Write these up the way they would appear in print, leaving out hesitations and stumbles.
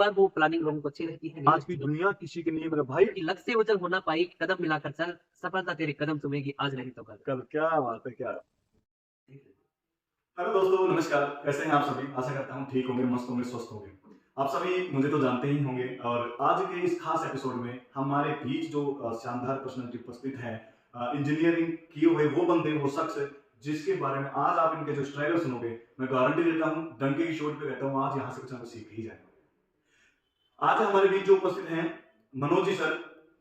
बार वो प्लानिंग लोगों को अच्छी लगती है। आज की दुनिया किसी की नहीं है मेरे भाई। कि लक्ष्य से ओझल होना पाई, कदम मिलाकर चल, सफलता तेरे कदम चूमेगी आज नहीं तो कल। कल क्या बात है क्या। हेलो दोस्तों, नमस्कार। कैसे हैं आप सभी? आशा करता हूँ ठीक होंगे, मस्त होंगे, स्वस्थ होंगे। आप सभी मुझे तो जानते ही होंगे और आज के इस खास एपिसोड में हमारे बीच जो शानदार पर्सनालिटी उपस्थित है, इंजीनियरिंग किए हुए वो बंदे, वो शख्स जिसके बारे में आज आप इनके जो स्ट्रगल सुनोगे, मैं गारंटी देता हूँ, डंके की चोट पे रहता हूँ, आज यहाँ से कुछ ना कुछ सीख ही जाएंगे। आज हमारे बीच जो उपस्थित हैं मनोज जी सर,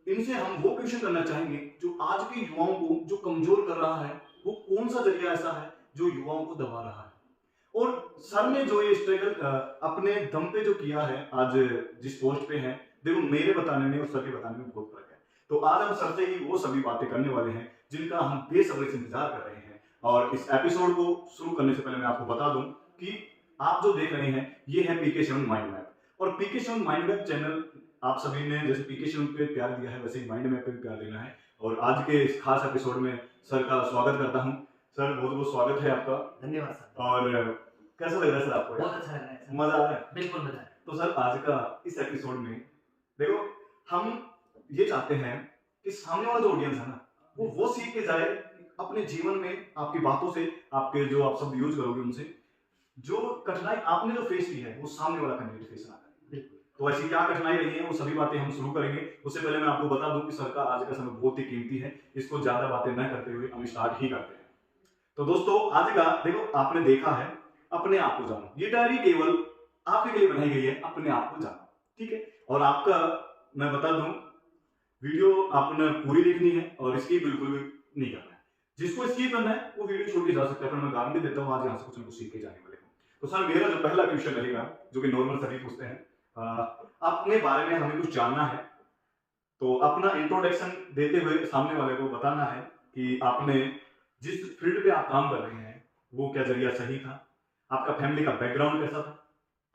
इनसे हम वो क्वेश्चन करना चाहेंगे जो आज के युवाओं को जो कमजोर कर रहा है, वो कौन सा जरिया ऐसा है जो युवाओं को दबा रहा है। और सर ने जो ये स्ट्रगल अपने दम पे जो किया है, आज जिस पोस्ट पे है, देखो मेरे बताने में और सर के बताने में बहुत फर्क है। तो आज हम सर से ही वो सभी बातें करने वाले हैं जिनका हम बेसब्री से इंतजार कर रहे हैं। और इस एपिसोड को शुरू करने से पहले मैं आपको बता दूं कि आप जो देख रहे हैं ये है PK7 माइंड मैप। और PK7 माइंड मैप चैनल आप सभी ने जैसे PK7 पे प्यार दिया है, वैसे ही माइंड मैप पे भी प्यार देना है। और आज के इस खास एपिसोड में सर का स्वागत करता हूँ। सर बहुत बहुत स्वागत है आपका। धन्यवाद सर। और कैसा लग रहा है सर आपको? बहुत अच्छा लग रहा है सर। मजा आ रहा है? बिल्कुल मजा है। तो सर आज का इस एपिसोड में देखो, हम ये चाहते हैं कि सामने वाला जो ऑडियंस है ना, वो सीख के जाए अपने जीवन में, आपकी बातों से, आपके जो आप शब्द यूज करोगे उनसे, जो कठिनाई आपने जो फेस की है वो सामने वाला कैंडिडेट फेस ना करे। तो ऐसी क्या कठिनाई रही है वो सभी बातें हम शुरू करेंगे। उससे पहले मैं आपको बता दूं कि सर का आज का समय बहुत ही कीमती है, इसको ज्यादा बातें न करते हुए हम स्टार्ट ही करते हैं। तो दोस्तों आज का देखो, आपने देखा है अपने आप को जानो, ये डायरी केवल आपके लिए बनाई गई है, अपने आप को जानो, ठीक है। और आपका मैं बता दूं, वीडियो आपने पूरी देखनी है और स्किप बिल्कुल भी नहीं करना है। जिसको स्किप करना है वो वीडियो छोड़ के जा सकता है, पर मैं गारंटी देता हूँ आज यहाँ से कुछ ना कुछ सीख के जाने वाले हैं। तो सर मेरा जो पहला क्वेश्चन रहेगा, जो कि नॉर्मल सभी पूछते हैं, अपने बारे में हमें कुछ जानना है। तो अपना इंट्रोडक्शन देते हुए सामने वाले को बताना है कि आपने जिस फील्ड पे आप काम कर रहे हैं वो क्या जरिया सही था, आपका फैमिली का बैकग्राउंड कैसा था,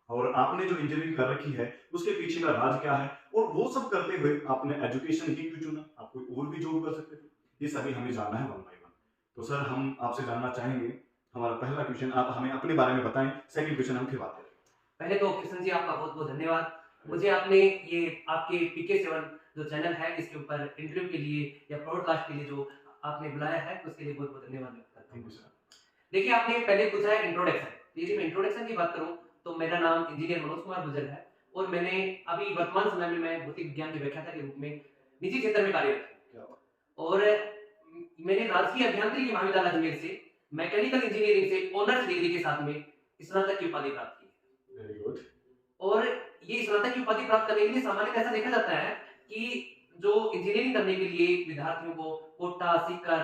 और आपने जो इंजीनियरिंग कर रखी है उसके पीछे का राज क्या है, और वो सब करते हुए आपने एजुकेशन ही क्यों चुना, आप कोई और भी जॉब कर सकते थे। ये सभी हमें जानना है वन बाय वन। तो सर हम आपसे जानना चाहेंगे, हमारा पहला क्वेश्चन, आप हमें अपने बारे में बताएं, सेकंड क्वेश्चन हम फिर बात करेंगे। पहले तो किशन जी आपका बहुत बहुत धन्यवाद। मुझे आपने ये आपके PK7 जो चैनल है इसके ऊपर इंटरव्यू के लिए या ब्रॉडकास्ट के लिए जो आपने बुलाया है उसके लिए बहुत बहुत धन्यवाद करता हूँ। देखिए आपने पहले पूछा है इंट्रोडक्शन। यदि मैं इंट्रोडक्शन की बात करूं तो मेरा नाम इंजीनियर मनोज कुमार गुजर है और मैंने अभी वर्तमान समय में मैं भौतिक विज्ञान के व्याख्याता के रूप में निजी क्षेत्र में कार्यरत हूं। और मैंने राजकीय अभियांत्रिकी महाविद्यालय अजमेर से मैकेनिकल इंजीनियरिंग से ऑनर्स डिग्री के साथ में स्नातक की उपाधि प्राप्त की है। Very good. और ये स्नातक की उपाधि प्राप्त करने के लिए सामान्यतः ऐसा देखा जाता है कि जो इंजीनियरिंग करने के लिए विद्यार्थियों को कोटा सीकर,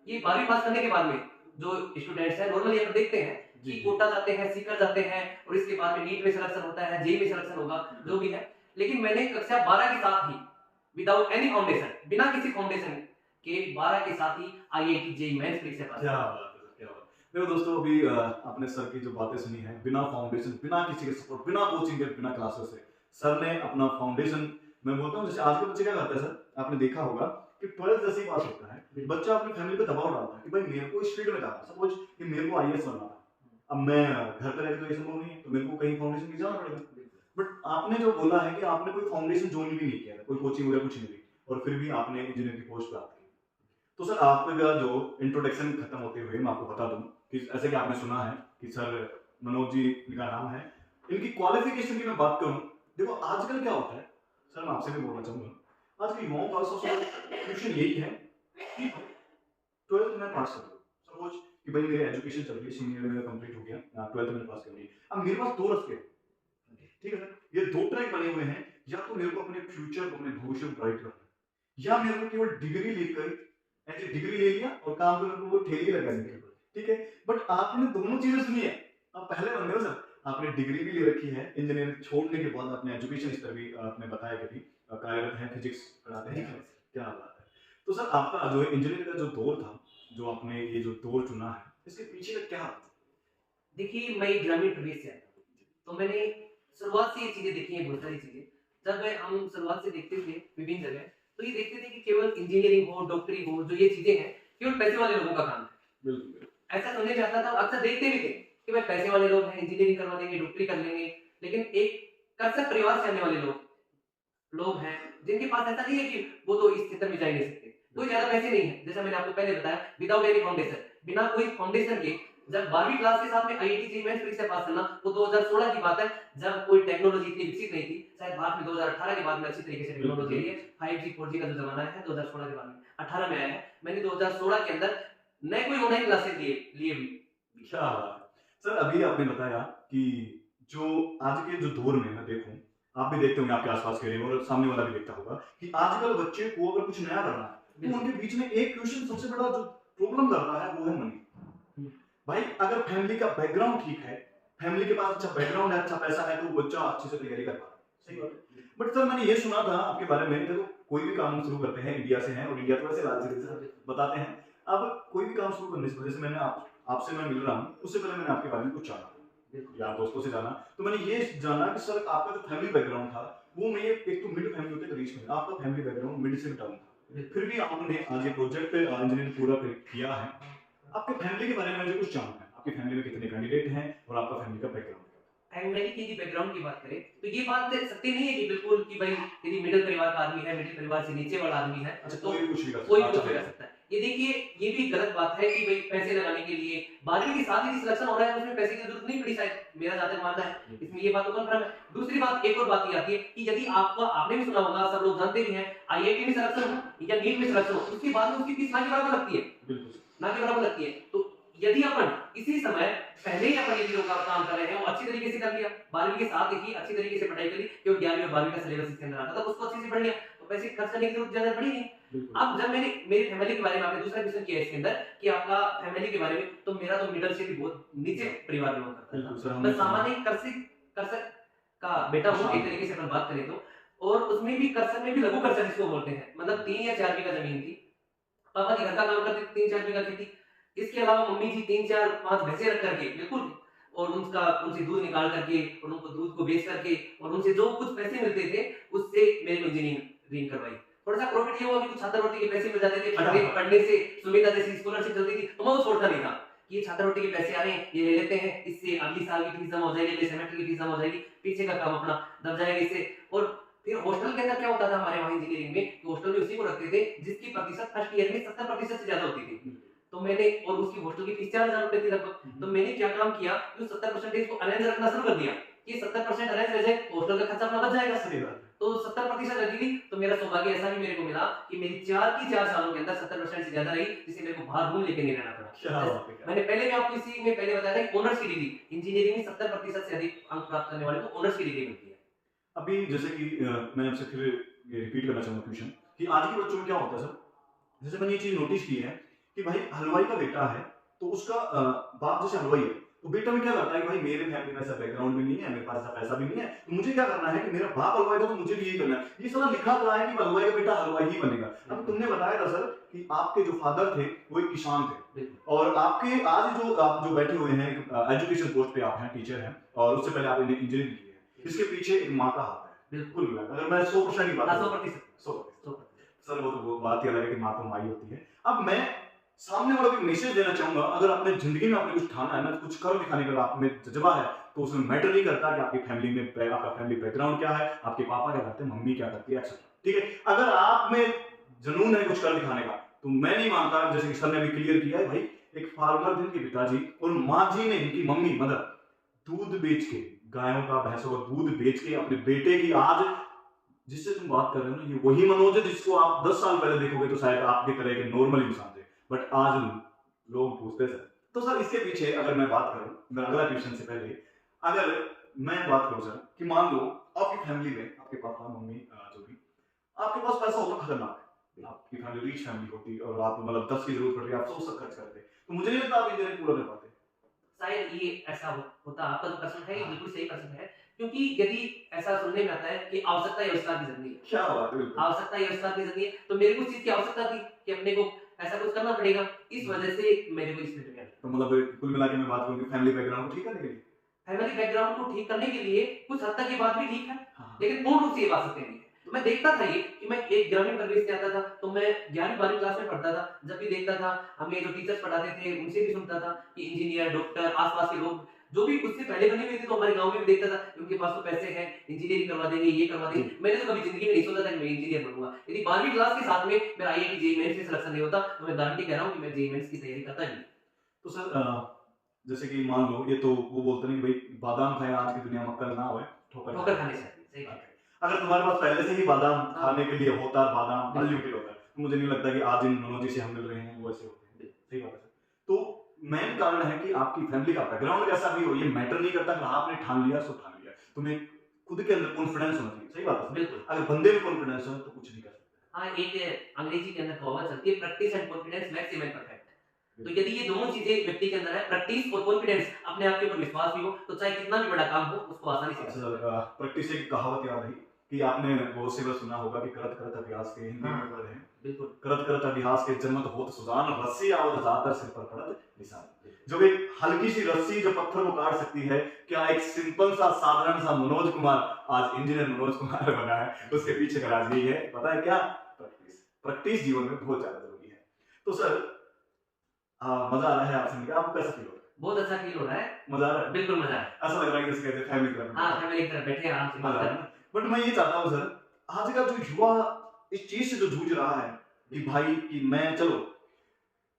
ये 12वीं पास करने के बाद में जो स्टूडेंट्स हैं नॉर्मली हम देखते हैं कि कोटा जाते हैं, सीकर जाते हैं और इसके बाद में नीट में सिलेक्शन होता है, जेईई में सिलेक्शन होगा, जो भी है। लेकिन मैंने कक्षा 12 के साथ ही विदाउट एनी फाउंडेशन, बिना किसी फाउंडेशन के 12 के साथ ही IIT जेईई मेंस परीक्षा पास। क्या बात है, क्या बात। देखो दोस्तों, अभी आपने सर की जो बातें सुनी है, बिना फाउंडेशन, बिना किसी के सपोर्ट, बिना कोचिंग के, बिना क्लासेस से सर ने अपना फाउंडेशन, मैं बोलता हूँ जैसे आज के बच्चे क्या करते हैं सर, आपने देखा होगा कि 12th जैसे ही पास होता है बच्चा अपनी फैमिली पे दबाव डालता है कि भाई मेरे को इस फील्ड में जाना है। सपोज कि मेरे को IAS बनना था, अब मैं घर पे रहकर तो ये संभव नहीं है, तो मेरे को कहीं फाउंडेशन की जाना पड़ेगा। बट आपने जो बोला है कि आपने कोई फाउंडेशन ज्वाइन भी नहीं किया, कोई कोचिंग वगैरह कुछ नहीं दी, और फिर भी आपने इंजीनियर की पोस्ट प्राप्त की। तो सर आपका जो इंट्रोडक्शन खत्म होते हुए मैं आपको बता दूं कि ऐसे कि आपने सुना है कि सर मनोज जी का नाम है, इनकी क्वालिफिकेशन की मैं बात करूं, देखो आजकल क्या होता है सर, मैं आपसे भी बोलना चाहूंगा, आज के युवाओं का सबसे बड़ा क्वेश्चन यही है कि 12th में पास कर लो। सपोज कि भाई मेरी एजुकेशन चल रही है, सीनियर मेरा कंप्लीट हो गया, 12th में पास कर ली, अब मेरे पास दो रास्ते, ठीक है सर, ये दो ट्रैक बने हुए हैं, या तो मेरे को अपने फ्यूचर को, अपने भविष्य को ब्राइट करना है, या मेरे को केवल डिग्री लेकर ऐसे डिग्री ले लिया और काम को वो ठेली लगा दी, ठीक है। बट आपने दोनों चीजें सुनी है, आप पहले बंदे हो सर, आपने डिग्री भी ले रखी है, इंजीनियरिंग छोड़ने के बाद अपने एजुकेशन स्तर भी आपने बताया कि कार्यरत है, फिजिक्स पढ़ाते हैं, क्या बात है। तो सर आपका जो इंजीनियरिंग का जो दौर था, जो आपने ये जो दौर चुना है, इसके पीछे का क्या? देखिए मैं ग्रामीण प्रदेश से आता हूँ, तो मैंने शुरुआत से ये चीजें देखी हैं, बहुत सारी चीजें। जब हम शुरुआत से देखते थे विभिन्न जगह, तो ये देखते थे कि केवल इंजीनियरिंग हो, डॉक्टरी हो, जो ये चीजें हैं केवल पैसे वाले लोगों का काम है। बिल्कुल ऐसा समझे जाता था, अक्सर देखते भी थे कि भाई पैसे वाले लोग हैं, इंजीनियरिंग करवा देंगे, डॉक्टरी कर लेंगे। लेकिन एक कर्षक परिवार से आने वाले लोग हैं जिनके पास ऐसा नहीं है कि वो तो इस क्षेत्र में जा ही नहीं सकते, कोई ज्यादा पैसे नहीं है। जैसा मैंने आपको पहले बताया, विदाउट एनी फाउंडेशन, बिना कोई फाउंडेशन के जब 12वीं क्लास के साथ में आईआईटी जी मेंस परीक्षा पास करना, वो 2016 की बात है, जब कोई टेक्नोलॉजी इतनी विकसित नहीं थी। शायद बाद में 2018 के बाद में अच्छी तरीके से टेक्नोलॉजी आई है, 5G 4G का जो जमाना है 2016 के बाद में 18 में आया है। मैंने 2016 के अंदर नए कोई ऑनलाइन क्लासेस लिए भी। क्या बात है। सर अभी आपने बताया कि जो आज के जो दौर में मैं देखूं, आप भी देखते होंगे आपके आसपास के एरिया में और सामने वाला भी देखता होगा कि आजकल बच्चे को अगर कुछ नया करना है तो उनके बीच में एक क्वेश्चन सबसे बड़ा जो प्रॉब्लम करता है वो है मनी। भाई अगर फैमिली का बैकग्राउंड ठीक है, फैमिली के पास अच्छा बैकग्राउंड है, अच्छा पैसा है, तो वो बच्चा अच्छे से तैयारी कर पाता है। सही बात है। बट सर मैंने ये सुना था आपके बारे में, देखो कोई भी काम शुरू करते हैं, इंडिया से हैं और इंडिया तो वैसे राज्य से बताते हैं, अब कोई भी काम शुरू करने से पहले, जैसे मैंने आपसे मैं मिल रहा हूँ, उससे पहले मैंने आपके बारे में कुछ जाना, यार दोस्तों से जाना, तो मैंने ये जाना कि सर आपका जो फैमिली बैकग्राउंड था वो, मैं एक तो मिड फैमिली होते हैं रीच में, आपका फैमिली बैकग्राउंड मिड से डाउन था, फिर भी आपने आज ये प्रोजेक्ट इंजीनियरिंग पूरा किया है। आपके फैमिली के बारे में मुझे कुछ जानना है, आपकी फैमिली में कितने कैंडिडेट हैं और आपका फैमिली का बैकग्राउंड क्या है? फैमिली की बैकग्राउंड की बात करें तो ये बात सत्य नहीं है कि बिल्कुल कि भाई यदि मिडिल परिवार का आदमी है, मिडिल परिवार से नीचे वाला आदमी है, अच्छा, तो कोई कुछ भी कर कोई कुछ भी कर सकता है। ये देखिए, ये भी गलत बात है कि भाई पैसे लगाने के लिए 12वीं के साथ ही सिलेक्शन हो रहा है, उसमें पैसे की जरूरत नहीं पड़ी, शायद मेरा जहां तक मानना है इसमें ये बात तो कंफर्म है। दूसरी बात, एक और बात ये आती है कि यदि आपने भी सुना होगा, सब लोग जानते भी हैं, आईआईटी में सिलेक्शन हो या नीट में सिलेक्शन हो, उसके बाद में उसकी फीस ना के बराबर लगती है, बिल्कुल ना के बराबर लगती है। तो यदि अपन इसी समय पहले ही अपन ये चीजों का काम कर रहे हैं, वो अच्छी तरीके से कर लिया, 12वीं के साथ ही अच्छी तरीके से पढ़ाई करी, क्योंकि 11वीं और 12वीं का सिलेबस इसके अंदर आता था, उसको अच्छे से पढ़ लिया, तो पैसे खर्च करने की जरूरत ज्यादा पड़ी नहीं। अब जब मेरी फैमिली के बारे में आपने दूसरा क्वेश्चन किया इसके अंदर कि आपका फैमिली के बारे में, तो मेरा तो मिडिल से भी बहुत नीचे परिवार बिलोंग करता है। मैं सामान्य कर्षक का बेटा हूँ, एक तरीके से अपन बात करें तो, और उसमें भी कर्षक में भी लघु कर्षक जिसको बोलते हैं, मतलब 3 या 4 बीघा जमीन थी, पापा जी घर का काम करते, 3-4 बीघा खेती, इसके अलावा मम्मी जी 3-4-5 भैंसे रख करके बिल्कुल, और उनसे दूध निकाल करके और उनको दूध को बेच करके और उनसे जो कुछ पैसे मिलते थे उससे मेरे को इंजीनियरिंग करवाई। थोड़ा सा प्रॉफिट ये हुआ कि कुछ छात्रवृत्ति के पैसे मिल जाते थे, पढ़ने से सुविधा जैसी स्कॉलरशिप चलती थी, तो मैं वो छोड़ता नहीं था कि ये छात्रवृत्ति के पैसे आ रहे हैं, ये ले लेते हैं, इससे अगली साल की फीस जमा हो जाएगी, अगले सेमेस्टर की फीस जमा हो जाएगी, पीछे का काम अपना दब जाएगा इससे। और फिर हॉस्टल के अंदर क्या होता था हमारे वहाँ इंजीनियरिंग में, हॉस्टल में उसी को रखते थे जिसकी प्रतिशत फर्स्ट ईयर में 70% से ज्यादा होती थी। तो मैंने, और उसकी हॉस्टल की फीस 4000 रुपए थी लगभग, तो मैंने क्या काम किया, उस 70% को अरेंज रखना शुरू कर दिया कि 70% अरेंज रह जाए, हॉस्टल का खर्चा अपना बच जाएगा। सही बात। तो 70% रख दी, तो मेरा सौभाग्य ऐसा भी मेरे को मिला कि मेरी 4 सालों के अंदर 70% से ज्यादा रही, जिससे मेरे को बाहर रूम लेके नहीं रहना पड़ा। मैंने पहले भी आपको इसी में पहले बताया था कि ऑनर्स की डिग्री, इंजीनियरिंग में 70% से अधिक अंक प्राप्त करने वाले को ऑनर्स की डिग्री मिलती है। अभी जैसे कि मैं आपसे फिर ये रिपीट करना चाहूंगा क्वेश्चन कि आज के बच्चों में क्या होता है सर, जैसे मैंने ये चीज नोटिस की है कि भाई हलवाई का बेटा है तो उसका बाप जैसे हलवाई है, तो बेटा में क्या करता है कि भाई मेरे फैमिली में ऐसा बैकग्राउंड भी नहीं है, मेरे पास ऐसा पैसा भी नहीं है, तो मुझे क्या करना है कि मेरा बाप हलवाई था तो मुझे भी यही करना है। ये सारा लिखा हुआ है कि हलवाई का बेटा हलवाई ही बनेगा। अब तुमने बताया था सर कि आपके जो फादर थे वो एक किसान थे, और आपके आज जो आप जो बैठे हुए हैं एजुकेशन पोस्ट पे आप हैं, टीचर हैं, और उससे पहले आपने इंजीनियरिंग की है, इसके पीछे एक माँ का हाथ है। बिल्कुल, अगर मैं 100% की बात 100%, सर वो तो बात ही अलग है कि माँ तो माँ ही होती है। अब मैं सामने वाला भी मैसेज देना चाहूंगा, अगर अपने जिंदगी में आपने कुछ ठाना है ना, कुछ कर दिखाने का आप में जज्बा है, तो उसमें मैटर नहीं करता कि आपकी फैमिली में आपका फैमिली बैकग्राउंड क्या है, आपके पापा क्या करते हैं, मम्मी क्या करती है, एक्सेट्रा। ठीक है, अगर आप में जुनून है कुछ कर दिखाने का, तो मैं नहीं मानता, जैसे कि सर ने भी क्लियर किया है, भाई एक फार्मर थे इनके पिताजी और माँ जी ने, इनकी मम्मी मदर, दूध बेच के, गायों का भैंसों का दूध बेच के अपने बेटे की, आज जिससे तुम बात कर रहे हो ना, ये वही मनोज है जिसको आप 10 साल पहले देखोगे तो शायद आपके तरह के नॉर्मल इंसान थे, बट आज लोग पूछते सर। तो सर इसके पीछे अगर मैं बात करूं, मैं अगला क्वेश्चन से पहले अगर मैं बात करूं सर कि मान लो आपकी फैमिली में आपके पापा मम्मी जो भी, आपके पास पैसा होता खतरनाक है, आपकी फैमिली रिच फैमिली होती और आप मतलब 10 की जरूरत पड़ रही है, आप 100 खर्च करते, तो मुझे नहीं लगता आप इंजीनियरिंग पूरा कर पाते। शायद ये ऐसा होता, आपका जो प्रश्न है ये बिल्कुल सही प्रश्न है, क्योंकि यदि ऐसा सुनने में आता है कि आवश्यकता या विस्तार की जरूरी है, क्या बात है, आवश्यकता या विस्तार की जरूरी है, तो मेरे को चीज की आवश्यकता थी कि अपने को ऐसा कुछ करना पड़ेगा, इस वजह से मेरे को इस फील्ड में। तो मतलब कुल मिला के मैं बात करूं कि फैमिली बैकग्राउंड को ठीक करने के लिए, फैमिली बैकग्राउंड को ठीक करने के लिए कुछ हद तक ये बात भी ठीक है, लेकिन पूर्ण रूप से ये बात सत्य नहीं है। तो मैं देखता था ये कि मैं एक ग्रामीण परिवेश से आता था, तो मैं 11वीं-12वीं क्लास में पढ़ता था, जब भी देखता था, हमें जो टीचर्स पढ़ाते थे उनसे भी सुनता था कि इंजीनियर, डॉक्टर, आसपास के लोग जो भी उससे पहले बनी हुई थी तो हमारे गांव में भी देखता था कि उनके पास तो पैसे हैं, इंजीनियरिंग करवा देंगे, ये करवा देंगे। मैंने तो कभी जिंदगी में नहीं सोचा था कि मैं इंजीनियर बनूंगा। यदि 12वीं क्लास के साथ में मेरा आईआईटी जेईई मेंस में सिलेक्शन नहीं होता तो मैं गारंटी कह रहा हूँ कि मैं जेईई मेंस की तैयारी करता ही नहीं। तो सर जैसे कि मान लो ये तो वो बोलते नहीं कि भाई बादाम खाए आज की दुनिया में, कल ना होए ठोकर ठोकर खाने से सही बात है। अगर तुम्हारे पास पहले से ही बादाम हाँ। खाने के लिए होता, बादाम बिल्कुल। अनलिमिटेड होता, तो मुझे नहीं लगता कि आज इन टेक्नोलॉजी से हम मिल रहे हैं वो ऐसे होते हैं। सही बात है सर। तो मेन कारण है कि आपकी फैमिली का बैकग्राउंड कैसा भी हो, ये मैटर नहीं करता कि आपने ठान लिया सो ठान लिया। तुम्हें खुद के अंदर कॉन्फिडेंस होना चाहिए। सही बात है सर। बिल्कुल। अगर बंदे में कॉन्फिडेंस हो तो कुछ नहीं कर सकते। हाँ, एक अंग्रेजी के अंदर कहावत चलती है, practice and confidence makes a man perfect. तो यदि ये दोनों चीजें व्यक्ति के अंदर है, प्रैक्टिस और कॉन्फिडेंस, अपने आप के ऊपर विश्वास भी हो, तो चाहे कितना भी बड़ा काम हो उसको आसानी से कर सकता है। सर प्रैक्टिस एक कहावत याद है कि आपने वो से सुना होगा कि करत करत अभ्यास के हिंदी में वर्ड है, बिल्कुल। करत करत अभ्यास के जन्मत होत सुजान, रस्सी आवत जातर सिर पर पड़त निशान। जो एक हल्की सी रस्सी जो पत्थर को काट सकती है, क्या एक सिंपल सा साधारण सा मनोज कुमार आज इंजीनियर मनोज कुमार बना है, उसके पीछे का राज यही है, पता है क्या? प्रैक्टिस। प्रैक्टिस जीवन में बहुत ज्यादा जरूरी है। तो सर मजा आ रहा है आपसे मिलकर, आपको कैसा फील हो रहा है? बहुत अच्छा फील हो रहा है। मजा आ रहा है? बिल्कुल मजा है। ऐसा लग रहा है कि जैसे कहते हैं फैमिली तरफ। हाँ, फैमिली की तरफ बैठे हैं आराम से बात मजा आ कर रहा रहे हैं। है। बट मैं ये चाहता हूँ सर, आज का जो युवा इस चीज से जो जूझ रहा है कि भाई कि मैं चलो,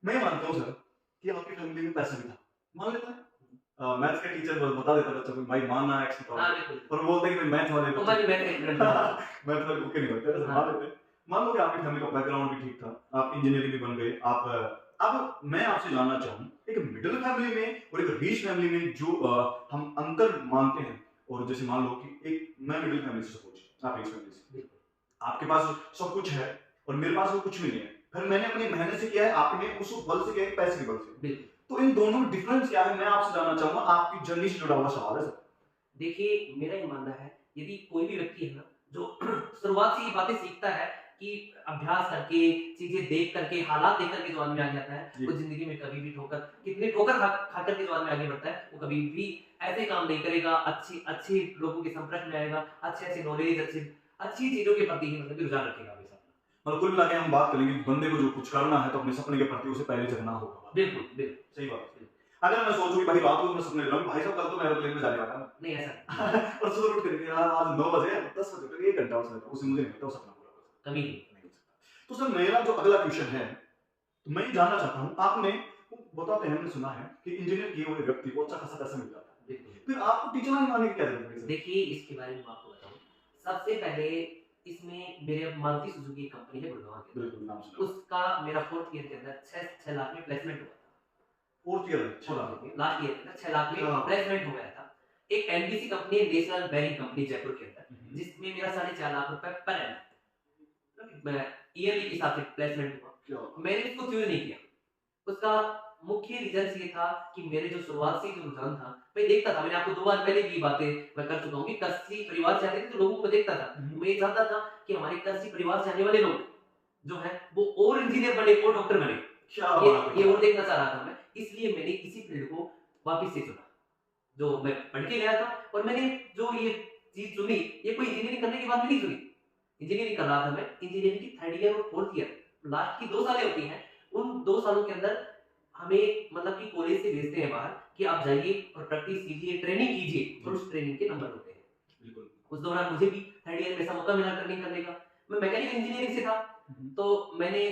मैं मानता हूँ सर कि आपकी फैमिली में पैसा भी था, मान लेता है मैथ्स का टीचर बता देता बच्चों को भाई मानना एक्स बताओ, हाँ, बिल्कुल। और वो बोलते हैं कि मैथ वाले तो मैं भी मैथ का स्टूडेंट था। मैथ वाले ओके नहीं होते, ऐसा हाँ। मान लेते हैं। मान लो कि आपकी फैमिली का बैकग्राउंड भी ठीक था, आप इंजीनियरिंग भी बन गए, आप अब मैं आपसे जानना चाहूँ एक मिडिल फैमिली में और एक रिच फैमिली में जो हम अंतर मानते हैं, और जैसे मान लो कि एक मैं मिडिल फैमिली से सपोज, आप रिच फैमिली से, आपके पास सब कुछ है और मेरे पास वो कुछ भी नहीं है, फिर मैंने अपनी मेहनत से किया है, आपने उस बल से किया है, पैसे के बल से, तो इन दोनों में डिफरेंस क्या है? मैं आपसे जानना चाहूंगा, आपकी जर्नी से जुड़ा हुआ सवाल है सर। देखिए, मेरा ये मानना है, यदि कोई भी व्यक्ति है ना जो शुरुआत से ये बातें सीखता है कि अभ्यास करके, चीजें देख करके, हालात देख करके जो आदमी आगे आता है, वो जिंदगी में कभी भी कितने ठोकर खा करके जो आदमी आगे बढ़ता है, वो कभी भी ऐसे काम नहीं करेगा, अच्छी लोगों के संपर्क में आएगा, अच्छे नॉलेज, अच्छी चीजों के प्रति ही मतलब रुझान रखेगा हमेशा। मतलब कुल मिला के हम बात करेंगे बंदे को जो कुछ करना है तो अपने सपने के प्रति उसे पहले जगना होगा। बिल्कुल बिल्कुल सही बात है। अगर मैं सोचूं कि भाई रात को मैं सपने देखूं भाई साहब कल तो मैं एरोप्लेन में जाने वाला हूं, नहीं ऐसा और सुबह उठ करके यार आज 9 बजे 10 बजे तक 1 घंटा और सोता हूं, उसे मुझे नहीं लगता वो सपना पूरा हो सकता, कभी नहीं हो सकता। तो सर मेरा जो अगला क्वेश्चन है, तो मैं ये जानना चाहता हूं, आपने बताते हैं, हमने सुना है कि इंजीनियर किए हुए व्यक्ति को अच्छा खासा पैसा मिल जाता है, फिर आपको टीचर लाइन में आने की क्या जरूरत है? देखिए, इसके बारे में मैं आपको बताऊं, सबसे पहले इसमें मेरे मारुति सुजुकी कंपनी है गुड़गांव के, बिल्कुल नाम सुना, उसका मेरा 4th ईयर के अंदर 6 लाख में प्लेसमेंट हुआ था। 4th ईयर में 6 लाख में, लास्ट ईयर के अंदर 6 लाख में प्लेसमेंट हो गया था। एक एनबीसी कंपनी है, नेशनल बेयरिंग कंपनी जयपुर के अंदर, जिसमें मेरा 4.5 लाख रुपए पर एनम ईयरली के हिसाब से प्लेसमेंट हुआ। मैंने उसको चूज नहीं किया, उसका मुख्य रीजन ये था कि मेरे जो शुरुआत से जो रुझान था, मैं देखता था, मैंने आपको 2 बार पहले भी बातें मैं कर चुका हूं कि कृषि परिवार से आते थे तो लोगों को मैं देखता था, मैं ये चाहता था कि हमारे कृषि परिवार से आने वाले लोग जो है वो और इंजीनियर बने और डॉक्टर बने, ये और देखना चाह रहा था मैं, इसलिए मैंने इसी फील्ड को वापस से चुना जो मैं पढ़ के गया था। और मैंने जो ये चीज चुनी, ये कोई इंजीनियरिंग करने के बाद नहीं चुनी, इंजीनियरिंग कर रहा था मैं, इंजीनियरिंग की 3rd ईयर और 4th ईयर लास्ट की 2 सालें होती हैं, उन 2 सालों के अंदर हमें मतलब कि कॉलेज से भेजते हैं बाहर कि आप जाइए और प्रैक्टिस कीजिए, ट्रेनिंग कीजिए, और उस ट्रेनिंग के नंबर होते हैं। बिल्कुल उस दौरान मुझे भी 3rd ईयर में ऐसा मौका मिला ट्रेनिंग करने का, मैं मैकेनिकल इंजीनियरिंग से था, तो मैंने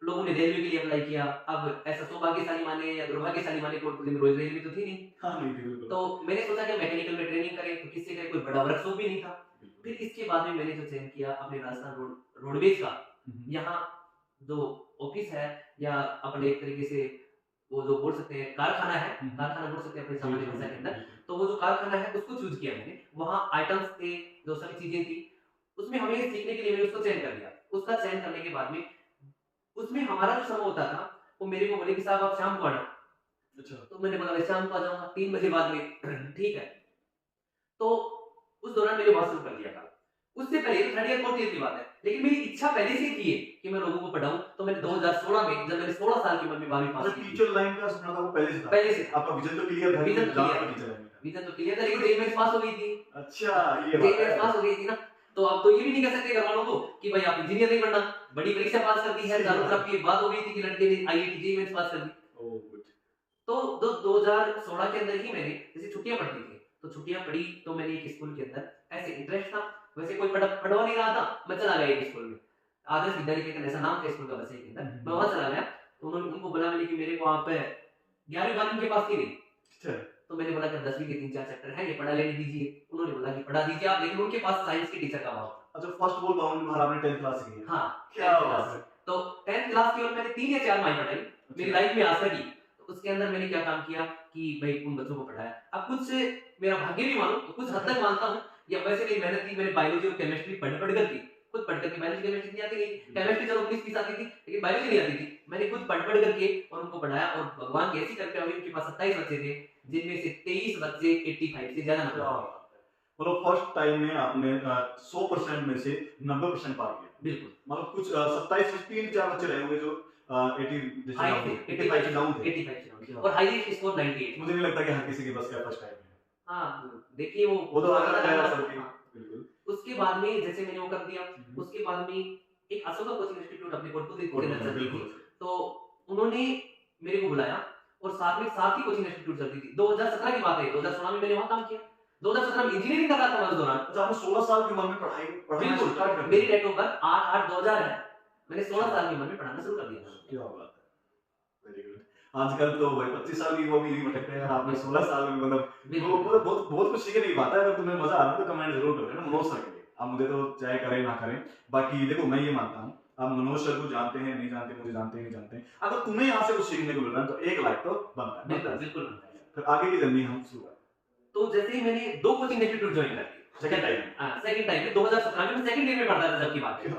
लोगों ने रेलवे के लिए अप्लाई किया। अब ऐसा सौभाग्यशाली माने या दुर्भाग्यशाली माने, कोटपुतली में रोज रेलवे तो थी नहीं, नहीं थी बिल्कुल, तो मैंने सोचा कि मैकेनिकल में ट्रेनिंग करें, तो किससे करें, कोई बड़ा वर्कशॉप भी नहीं था। फिर इसके बाद में मैंने जो चयन किया अपने राजस्थान रोडवेज का, यहाँ जो ऑफिस है या अपने एक तरीके से वो जो बोल सकते हैं कारखाना है, कारखाना बोल सकते हैं अपने सामान्य भाषा के अंदर, तो वो जो कारखाना है उसको चूज किया मैंने। वहाँ आइटम्स थे, जो सारी चीजें थी, उसमें हमें सीखने के लिए मैंने उसको चयन कर लिया। उसका चयन करने के बाद में उसमें हमारा जो समय होता था, वो मेरे को बोले कि साहब आप शाम को आना। अच्छा, तो मैंने बोला मैं शाम को आ जाऊंगा 3 बजे बाद में ठीक है। तो उस दौरान मैंने वहां शुरू कर दिया था। उससे पहले 3rd ईयर 4th ईयर की बात है, लेकिन मेरी इच्छा पहले से थी कि मैं लोगों को पढ़ाऊं। तो मैंने 2016 में, जब मैंने 16 साल की उम्र में 12वीं पास की, टीचर लाइन का सपना था वो पहले से था, पहले से आपका विजन तो क्लियर था, विजन टीचर लाइन का, विजन तो क्लियर था, लेकिन जेईई मेंस पास हो गई थी। अच्छा, ये बात है, पास हो गई थी ना, तो अब तो ये भी नहीं कह सकते घर वालों को कि भाई आप इंजीनियर नहीं बनना, बड़ी परीक्षा पास कर दी है, चारों तरफ की बात हो गई थी कि लड़के ने आईआईटी जेईई मेंस पास कर दी। Oh good. तो 2016 के अंदर ही मैंने जैसे छुट्टियां पड़ती थी, तो छुट्टियां पड़ी तो मैंने एक स्कूल के अंदर ऐसे इंटरेस्ट था, वैसे कोई पढ़वा नहीं रहा था, मैं चला गया एक स्कूल में, आदर्श विद्यानिकेतन ऐसा नाम था स्कूल का वैसे के अंदर, मैं वहां चला गया। तो उन्होंने उनको बोला मैंने कि मेरे को वहां पे 11वीं 12वीं के पास थी नहीं, अच्छा तो मैंने बोला कि 10वीं के 3-4 चैप्टर है ये पढ़ा लेने दीजिए। उन्होंने बोला कि पढ़ा दीजिए आप, लेकिन उनके पास साइंस के टीचर का अभाव था। अच्छा, फर्स्ट बॉल बाउंड में आपने 10th क्लास की है। हाँ, क्या 10th बात क्लास। है। तो 10th क्लास केवल मैंने 3 या 4 माह पढ़ाई मेरी लाइफ में आज तक की। तो उसके अंदर मैंने क्या काम किया कि भाई उन बच्चों को पढ़ाया। अब कुछ मेरा भाग्य भी मानो तो कुछ हद तक मानता हूँ, या वैसे मेरी मेहनत थी, मैंने बायोलॉजी और केमिस्ट्री पढ़ कर की, खुद पढ़ करके, बायोलॉजी केमिस्ट्री नहीं आती नहीं, केमिस्ट्री चलो 19-20 आती थी, लेकिन बायोलॉजी नहीं आती थी। मैंने खुद पढ़ करके और उनको पढ़ाया, और भगवान की ऐसी कृपा हुई, उनके पास 27 बच्चे थे, जिनमें से 23 बच्चे 85 से ज्यादा नंबर लाए। मतलब फर्स्ट टाइम में आपने 100% में से 90% पार किया। बिल्कुल, मतलब कुछ 27 में 3-4 बच्चे रहे होंगे जो 80 जैसे 85 से डाउन थे। 85 से डाउन, और हाईएस्ट स्कोर 98। मुझे नहीं लगता कि हर किसी के बस का फर्स्ट टाइम है। हाँ, देखिए वो तो अलग है सबकी। हाँ। बिल्कुल। उसके बाद में जैसे मैंने वो कर दिया, उसके बाद में एक अशोका कोचिंग इंस्टीट्यूट अपने कोटपुतली के अंदर चलती थी, तो उन्होंने मेरे को बुलाया, और साथ में साथी कोचिंग इंस्टीट्यूट चलती थी। 2017 की बात है, 2016 में मैंने वहां काम किया, 2017 में इंजीनियरिंग कर रहा था मैं उस दौरान। अच्छा, आपने 16 साल की उम्र में पढ़ाई स्टार्ट कर दी। मेरी डेट ऑफ बर्थ 8/8/2000 है, मैंने 16 साल की उम्र में पढ़ाना शुरू कर दिया था। क्या बात है, वेरी गुड। आजकल तो भाई 25 साल की वो भी नहीं भटकते हैं, आपने 16 साल में मतलब वो बहुत बहुत कुछ सीखने की बात है। अगर तुम्हें मजा आ रहा है तो कमेंट जरूर कर देना मनोज सर के लिए। आप मुझे तो चाहे करें ना करें, बाकी देखो मैं ये मानता हूँ आप मनोज सर को जानते हैं नहीं जानते, मुझे जानते हैं नहीं जानते, अगर तुम्हें यहाँ से कुछ सीखने को मिल रहा है तो 1 लाइक तो बनता है। बिल्कुल बनता है। फिर आगे की जर्नी हम शुरू करें। तो जैसे ही मैंने 2 कोचिंग इंस्टीट्यूट ज्वाइन कर लिए सेकंड टाइम। हाँ, सेकंड टाइम में 2017 में मैं सेकंड ईयर में पढ़ता था जब की बात है।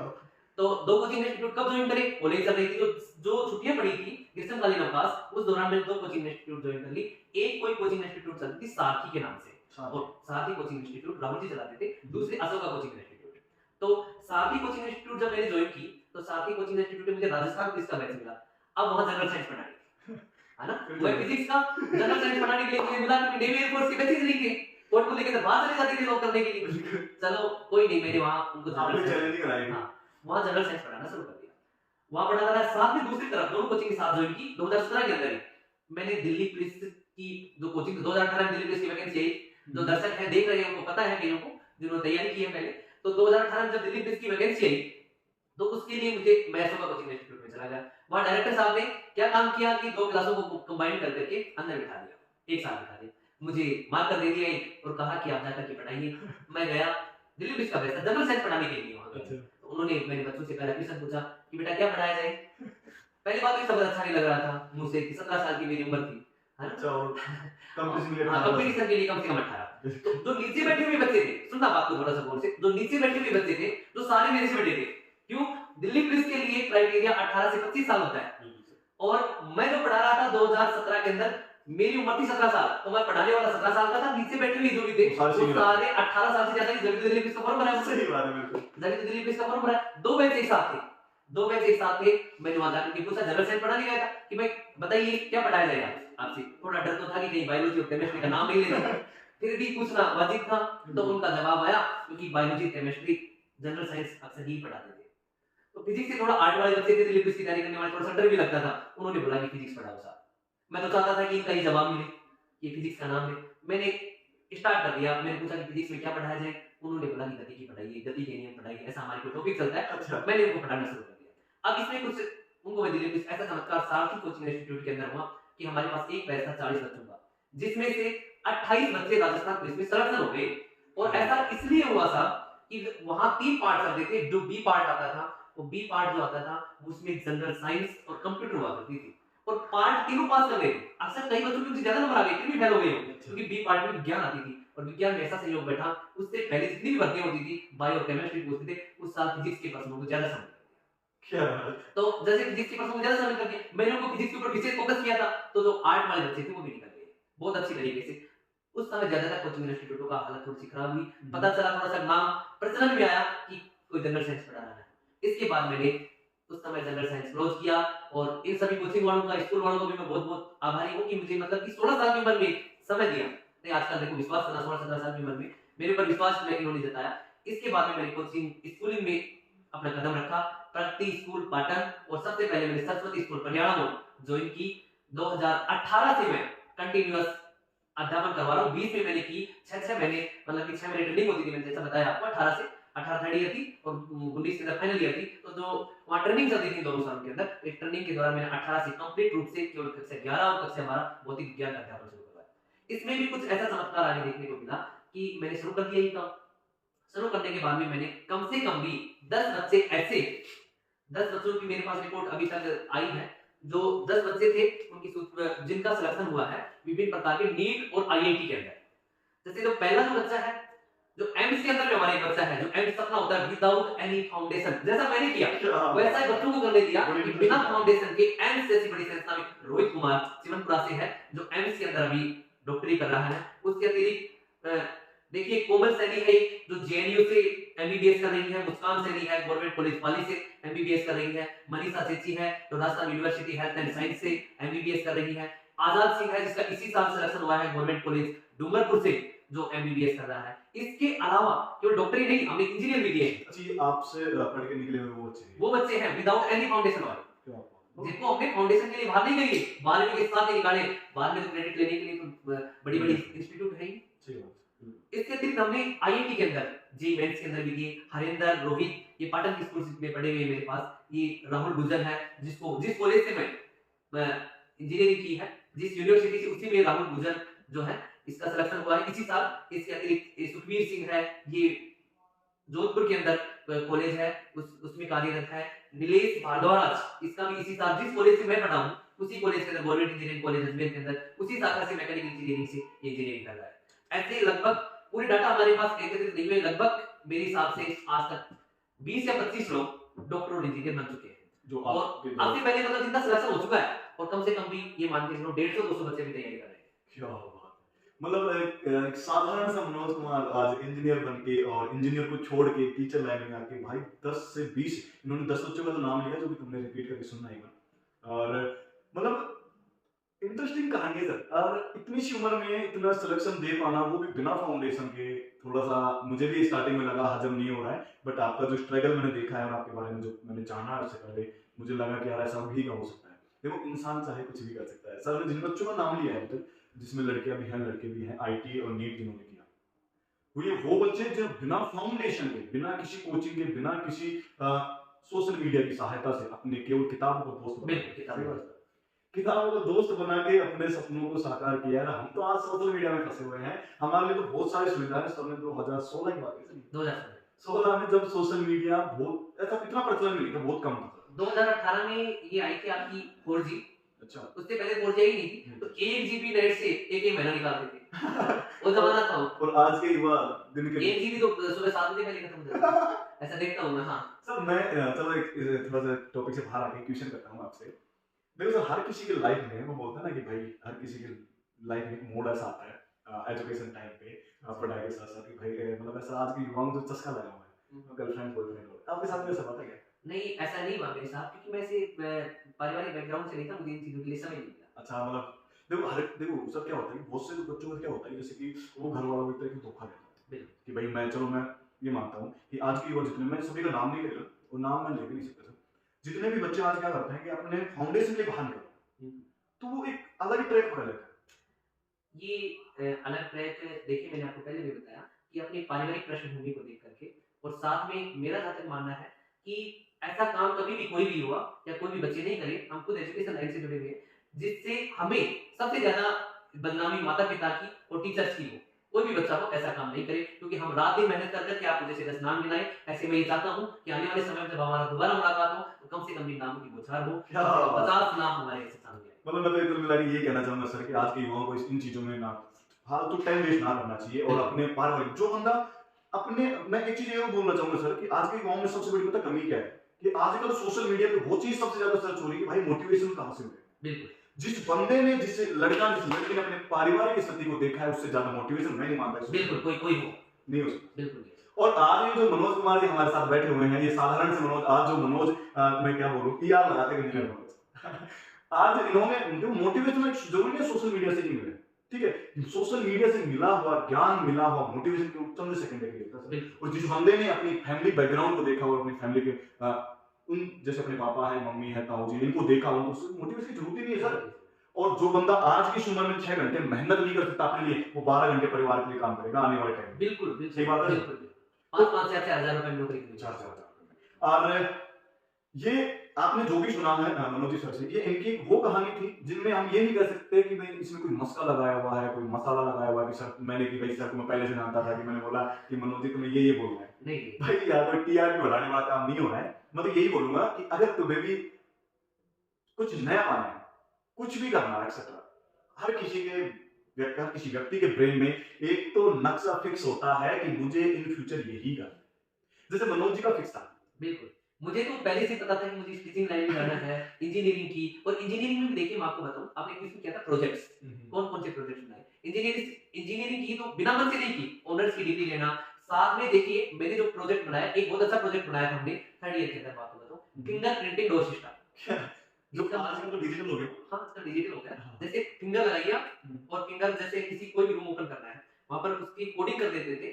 तो 2 कोचिंग इंस्टीट्यूट कब ज्वाइन करे, कॉलेज चल रही थी, जो छुट्टियां पड़ी थी ग्रीष्मकालीन अवकाश, उस दौरान मैंने 2 कोचिंग इंस्टीट्यूट ज्वाइन कर ली। एक कोई कोचिंग इंस्टीट्यूट चलती थी सारथी के नाम से, और सारथी कोचिंग इंस्टीट्यूट राहुल जी चलाते थे, दूसरी अशोका कोचिंग इंस्टीट्यूट। तो सारथी कोचिंग इंस्टीट्यूट जब मैंने ज्वाइन की, तो सारथी कोचिंग इंस्टीट्यूट में मुझे राजस्थान पुलिस का बैच मिला। अब वहां जनरल साइंस पढ़ानी है ना, मैं फिजिक्स का जनरल साइंस पढ़ाने के लिए मुझे मिला, क्योंकि नेवी एयरफोर्स के बैचेस नहीं थे, कोर्ट को लेकर बाहर चले जाते थे लोग करने के लिए। चलो कोई नहीं, मैंने वहां उनको चैलेंज कराई। हाँ, वहां जनरल साइंस पढ़ाना शुरू कर दिया। वहां पढ़ाता रहा, साथ में दूसरी तरफ दोनों कोचिंग के साथ ज्वाइन की 2017 के अंदर ही। मैंने दिल्ली पुलिस की जो कोचिंग 2018 में दिल्ली पुलिस की वैकेंसी आई, जो दर्शक है देख रहे हैं उनको पता है, कईयों को जिन्होंने तैयारी की है पहले, तो 2018 में जब दिल्ली पुलिस की वैकेंसी आई, तो उसके लिए मुझे मैं अशोका कोचिंग इंस्टीट्यूट में चला गया। वहां डायरेक्टर साहब ने क्या काम किया कि 2 क्लासों को कंबाइन कर करके अंदर बिठा दिया, एक साथ बिठा दिया, मुझे मार्कर दे दिया और कहा कि आप जाकर के पढ़ाइए। मैं गया, दिल्ली पुलिस का बैच था जनरल साइंस पढ़ाने के लिए वहां गया। तो उन्होंने मेरे बच्चों से पहले एडमिशन पूछा कि बेटा क्या पढ़ाया जाए। पहली बात तो सब अच्छा नहीं लग रहा था मुझसे, 17 साल की मेरी उम्र थी, है ना, कंपटीशन के लिए कम से कम 18। तो जो नीचे बैठे हुए बच्चे थे, सुनना बात को थोड़ा सा गौर से, जो नीचे बैठे हुए बच्चे थे जो सारे मेरे से बड़े थे, क्यों, दिल्ली पुलिस के लिए क्राइटेरिया 18 से 25 साल होता है, और मैं जो पढ़ा रहा था 2017 के अंदर, मेरी उम्र थी 17 साल, तो मैं पढ़ाने वाला 17 साल का था, नीचे बैठे हुए जो भी थे वो सारे 18 साल से ज्यादा की जल्दी दिल्ली पुलिस का फॉर्म भरा। सही बात है, बिल्कुल जल्दी दिल्ली पुलिस का फॉर्म भरा। 2 बैच एक साथ थे, 2 बैच एक साथ थे। मैंने वहां जाकर के पूछा, जनरल साइंस पढ़ाने गया था, कि भाई बताइए क्या पढ़ाया जाएगा आपसे। थोड़ा डर तो था कि कहीं बायोलॉजी और केमिस्ट्री का नाम नहीं लेना, फिर भी पूछना वाजिब था। तो उनका जवाब आया, क्योंकि बायोलॉजी केमिस्ट्री जनरल साइंस अक्सर ही पढ़ाते थे, तो फिजिक्स से थोड़ा आर्ट वाले बच्चे थे, दिल्ली पुलिस की तैयारी करने वाले, थोड़ा सा डर भी लगता था। उन्होंने बोला कि फिजिक्स पढ़ाओ साहब। मैं तो चाहता था कि इनका ही जवाब मिले कि फिजिक्स का नाम है। मैंने स्टार्ट कर दिया, मैंने पूछा कि फिजिक्स में क्या पढ़ाया जाए। उन्होंने बोला कि गति की पढ़ाइए, गति के नियम पढ़ाइए, ऐसा हमारे को टॉपिक चलता है। अच्छा, मैंने उनको पढ़ाना शुरू कर दिया। अब इसमें कुछ उनको मैं दिल्ली पुलिस ऐसा चमत्कार सारथी कोचिंग इंस्टीट्यूट के अंदर हुआ कि हमारे पास एक बैच था 40 बच्चों का, जिसमें से 28 बच्चे राजस्थान पुलिस में सिलेक्शन हो गए। और ऐसा इसलिए हुआ था कि वहां 3 पार्ट चलते थे। जो बी पार्ट आता था, वो बी पार्ट जो आता था उसमें जनरल साइंस और कंप्यूटर हुआ करती थी, और पार्ट तीनों पास कर गए। अक्सर कई बच्चों के ज्यादा नंबर आ गए, फिर भी फेल हो गए, क्योंकि बी पार्ट में विज्ञान आती थी, और विज्ञान में ऐसा संयोग बैठा, उससे पहले जितनी भी भर्तियां होती थी बायो और केमिस्ट्री पूछते थे, उस साल फिजिक्स के प्रश्नों को ज्यादा समझ क्या तो जैसे फिजिक्स के प्रश्नों को ज्यादा समझ करके मैंने उनको फिजिक्स के ऊपर विशेष फोकस किया था, तो जो आर्ट वाले बच्चे थे वो भी निकल गए बहुत अच्छी तरीके से। उस समय ज्यादातर कोचिंग इंस्टीट्यूटों का हालत थोड़ी सी खराब हुई, पता चला, थोड़ा सा नाम प्रचलन में आया कि कोई जनरल साइंस पढ़ा रहा है। इसके बाद मैंने उस समय जनरल साइंस क्लोज किया, और इन सभी कोचिंग वालों का, स्कूल वालों को भी मैं बहुत बहुत आभारी हूँ कि मुझे मतलब कि 16 साल की उम्र में समय दिया। नहीं आजकल देखो विश्वास करना, 16-17 साल की उम्र में मेरे ऊपर विश्वास इन्होंने जताया। इसके बाद में मैंने कोचिंग स्कूलिंग में अपना कदम रखा, प्रगति स्कूल पाटन, और सबसे पहले मैंने सरस्वती स्कूल पटियाला में ज्वाइन की 2018 से मैं कंटिन्यूअस अध्यापन करवा रहा हूँ। 20 में मैंने की 6 महीने, मतलब कि 6 महीने ट्रेनिंग होती थी, मैंने जैसा बताया आपको। 18 से 18 थर्ड ईयर थी और 19 के अंदर फाइनल ईयर थी। तो जो वहाँ ट्रेनिंग चलती थी 2 साल के अंदर, एक ट्रेनिंग के दौरान मैंने 18 से कंप्लीट रूप से केवल कक्षा 11 और कक्षा 12 भौतिक विज्ञान का अध्यापन शुरू करवाया। इसमें भी कुछ ऐसा चमत्कार आगे देखने को मिला कि मैंने शुरू कर दिया ही काम। शुरू करने के बाद में मैंने कम से कम भी 10 बच्चे ऐसे, 10 बच्चों की मेरे पास रिपोर्ट अभी तक आई है, जो 10 बच्चे थे उनकी जिनका सिलेक्शन हुआ है विभिन्न प्रकार के नीट और आईआईटी के अंदर। जैसे जो पहला जो बच्चा है, जो एम्स के अंदर में हमारा एक बच्चा है, जो एम्स सपना होता है विदाउट एनी फाउंडेशन, जैसा मैंने किया वैसा ही बच्चों को करने दिया कि बिना फाउंडेशन के एम्स जैसी बड़ी संस्था में। रोहित कुमार सिमनपुरा से है जो एम्स के अंदर अभी डॉक्टरी कर रहा है। उसके अतिरिक्त देखिए कोमल सैनी है जो जेएनयू से एमबीबीएस कर रही है, मुस्कान सैनी है गवर्नमेंट कॉलेज पाली से एमबीबीएस कर रही है, मनीषा चेची है जो Rajasthan university health and science से एमबीबीएस कर रही है, आजाद सिंह है जिसका इसी साल सिलेक्शन हुआ है गवर्नमेंट कॉलेज डूंगरपुर से जो एमबीबीएस कर रहा है। इसके अलावा केवल डॉक्टरी नहीं, हमने इंजीनियर भी दिए। जी, आपसे पढ़ के निकले हुए वो बच्चे हैं विदाउट एनी फाउंडेशन वाले, जिनको अपने फाउंडेशन के लिए बाहर नहीं गए, 12वीं के साथ ही निकाले। बाद में तो क्रेडिट लेने के लिए तो बड़ी-बड़ी इंस्टीट्यूट है ही। इसके अतिरिक्त हमने आईआईटी के अंदर जी मेंस के अंदर भी दिए। हरेंद्र, रोहित ये पाटन की स्कूल में पढ़े हुए मेरे पास। ये राहुल गुजर है जिस कॉलेज से मैं इंजीनियरिंग की है, जिस यूनिवर्सिटी से, उसी में राहुल गुजर जो है इसका सिलेक्शन हुआ है इसी साल। इसके अतिरिक्त सुखबीर सिंह है, ये जोधपुर के अंदर कॉलेज है उसमें कार्यरत है। नीलेश भारद्वाज इसका भी इसी साल, जिस कॉलेज से मैं पढ़ा हूँ उसी कॉलेज के अंदर, गवर्नमेंट इंजीनियरिंग कॉलेज अजमेर के अंदर, उसी शाखा से मैकेनिकल इंजीनियरिंग से ये इंजीनियरिंग कर रहा है। ऐसे लगभग पूरे डाटा हमारे पास एकत्रित नहीं हुए, लगभग मेरे हिसाब से आज तक 20 या 25 लोग डॉक्टर और इंजीनियर बन चुके हैं। जो और आपसे पहले मतलब जितना सिलेक्शन हो चुका है, और कम से कम भी ये मान के चलो 150-200 बच्चे भी तैयारी कर रहे हैं। क्या बात है, मतलब एक साधारण सा मनोज कुमार आज इंजीनियर बन के और इंजीनियर को छोड़ के टीचर लाइन में आके भाई 10 से 20 इन्होंने 10 बच्चों का तो नाम लिया जो कि तुमने रिपीट करके सुनना ही बना। और मतलब इंटरेस्टिंग कहानी है सर। और इतनी सी उम्र में इतना सिलेक्शन दे पाना, वो भी बिना फाउंडेशन के, थोड़ा सा मुझे भी स्टार्टिंग में लगा हजम नहीं हो रहा है, बट आपका जो स्ट्रगल मैंने देखा है और आपके बारे में जो मैंने जाना उससे पहले, मुझे लगा कि यार ऐसा भी का हो सकता है। देखो इंसान चाहे कुछ भी कर सकता है। सर ने जिन बच्चों का नाम लिया है अभी तक, जिसमें लड़कियां भी हैं लड़के भी हैं, आईटी और नीट जिन्होंने किया, वो बच्चे जो बिना फाउंडेशन के, बिना किसी कोचिंग के, बिना किसी सोशल मीडिया की सहायता से अपने केवल किताबों को दोस्त बना के अपने सपनों को साकार किया है। हम तो आज सोशल मीडिया में फंसे हुए हैं, हमारे लिए तो बहुत सारी सुविधाएं। सबने 2016 की बात है, 2016 में जब सोशल मीडिया बहुत ऐसा इतना प्रचलन नहीं था, बहुत कम था। 2018 में ये आई थी आपकी 4G। अच्छा, उससे पहले 4G ही नहीं थी, तो 1 GB नेट से एक महीना निकालते थे। वो जमाना था। और आज के युवा दिन के 1 GB तो सुबह 7 बजे पहले खत्म हो जाता है। ऐसा देखता हूं मैं। हां सर, मैं चलो एक थोड़ा सा टॉपिक से बाहर आके क्वेश्चन करता हूं आपसे। देखो सर, हर किसी की लाइफ में वो बोलता है ना कि भाई हर किसी की लाइफ में एक मोड ऐसा आता है एजुकेशन टाइम पे, पढ़ाई के साथ साथ, कि भाई मतलब ऐसा आज के युवाओं को जो चस्का लगा हुआ है गर्लफ्रेंड बॉयफ्रेंड, आपके साथ में ऐसा बात है क्या? नहीं, ऐसा नहीं हुआ मेरे साथ, क्योंकि मैं ऐसे पारिवारिक बैकग्राउंड से नहीं था, मुझे इन चीजों के लिए समय नहीं मिला। अच्छा, मतलब देखो सर क्या होता है कि बहुत से बच्चों का क्या होता है, जैसे कि वो घर वालों को एक तरह की धोखा देता है कि भाई मैं ये मानता हूँ कि आज के युवा जितने, मैं सभी का नाम नहीं ले रहा और नाम मैं ले भी नहीं सकता, जितने भी बच्चे आज क्या करते हैं कि अपने फाउंडेशन के बाहर निकलते हैं, तो वो एक अलग ही ट्रैक पकड़ लेते हैं। ये अलग ट्रैक, देखिए मैंने आपको पहले भी बताया कि अपनी पारिवारिक पृष्ठभूमि को देख करके, और साथ में मेरा जहाँ तक मानना है कि ऐसा काम कभी भी कोई भी हुआ या कोई भी बच्चे नहीं करे। हम खुद एजुकेशन लाइन से जुड़े हुए हैं, जिससे हमें सबसे ज्यादा बदनामी माता पिता की और टीचर्स की हो। कोई भी बच्चा को ऐसा काम नहीं करे, क्योंकि हम रात दिन मेहनत कर करके आपको जैसे 10 नाम गिनाए, ऐसे मैं ये चाहता हूँ कि आने वाले समय में जब हमारा दोबारा मुलाकात हो तो कम से कम इन नामों की बौछार हो, 50 नाम हमारे ऐसे सामने आए। मतलब मैं तो मिला ये कहना चाहूंगा सर कि आज के युवाओं को इन चीजों में ना फालतू टाइम वेस्ट ना करना चाहिए, और अपने पारिवारिक जो बंदा अपने, मैं एक चीज ये बोलना चाहूंगा सर कि आज के युवाओं में सबसे बड़ी कमी क्या है कि आजकल सोशल मीडिया पे वो चीज सबसे ज्यादा सर्च हो रही है कि भाई मोटिवेशन कहां से मिले। बिल्कुल, जिस बंदे ने, जिस लड़का जिस लड़की ने अपने पारिवारिक स्थिति को देखा है, उससे ज्यादा मोटिवेशन मैं नहीं मानता। बिल्कुल कोई हो नहीं हो सकता। बिल्कुल। और आज ये जो मनोज कुमार जी हमारे साथ बैठे हुए हैं, ये साधारण से मनोज, आज जो मनोज मैं क्या बोलूं, पीआर लगाते हैं मनोज आज इन्होंने जो मोटिवेशन जरूरी है सोशल मीडिया से नहीं मिले, ठीक है, सोशल मीडिया से मिला हुआ ज्ञान, मिला हुआ मोटिवेशन के चंद सेकंड के लिए। और जिस बंदे ने अपनी फैमिली बैकग्राउंड को देखा और अपनी फैमिली के उन जैसे अपने पापा है, मम्मी है, ताऊ जी, इनको देखा, उनको मोटिवेशन की जरूरत ही नहीं है सर। और जो बंदा आज की इस उम्र में 6 घंटे मेहनत नहीं कर सकता अपने लिए, वो 12 घंटे परिवार के लिए काम करेगा आने वाले टाइम में। बिल्कुल बिल्कुल सही बात है? बिल्कुल बिल्कुल। 5-5 से 4,000 रुपए में नौकरी करेगी। 4,000 और ये आपने जो भी सुना है मनोज जी सर से, ये इनकी वो कहानी थी जिनमें हम ये नहीं कह सकते कि भाई इसमें कोई मस्का लगाया हुआ है, कोई मसाला लगाया हुआ है कि सर मैंने कि भाई सर को मैं पहले से जानता था कि मैंने बोला कि मनोज जी तुम्हें ये बोलना है। नहीं भाई यार कोई टीआरपी बढ़ाने वाला काम नहीं हो रहा है। मैं तो यही बोलूंगा कि अगर तुम्हें भी कुछ नया पाना है, कुछ भी करना है एक्सेट्रा, हर किसी व्यक्ति के ब्रेन में एक तो नक्शा फिक्स होता है कि मुझे इन फ्यूचर यही करना है। जैसे मनोज जी का फिक्स था। बिल्कुल। मुझे तो पहले से पता था कि मुझे टीचिंग लाइन में जाना है, इंजीनियरिंग की। और इंजीनियरिंग में भी देखिए मैं आपको बताऊँ, आपने किसमें किया था प्रोजेक्ट्स, कौन-कौन से प्रोजेक्ट्स बनाए। इंजीनियरिंग की तो बिना मन से नहीं की, ऑनर्स की डिग्री लेना। साथ में देखिए मैंने जो प्रोजेक्ट बनाया, एक बहुत अच्छा प्रोजेक्ट बनाया था हमने 3rd ईयर के अंदर, मैं आपको बताऊँ, फिंगर प्रिंटिंग डोर सिस्टम। जो आजकल तो डिजिटल हो गया। हाँ, आजकल डिजिटल हो गया। हाँ। जैसे फिंगर लगाइए और फिंगर जैसे किसी कोई भी रूम ओपन करना है, वहाँ पर उसकी कोडिंग कर देते थे।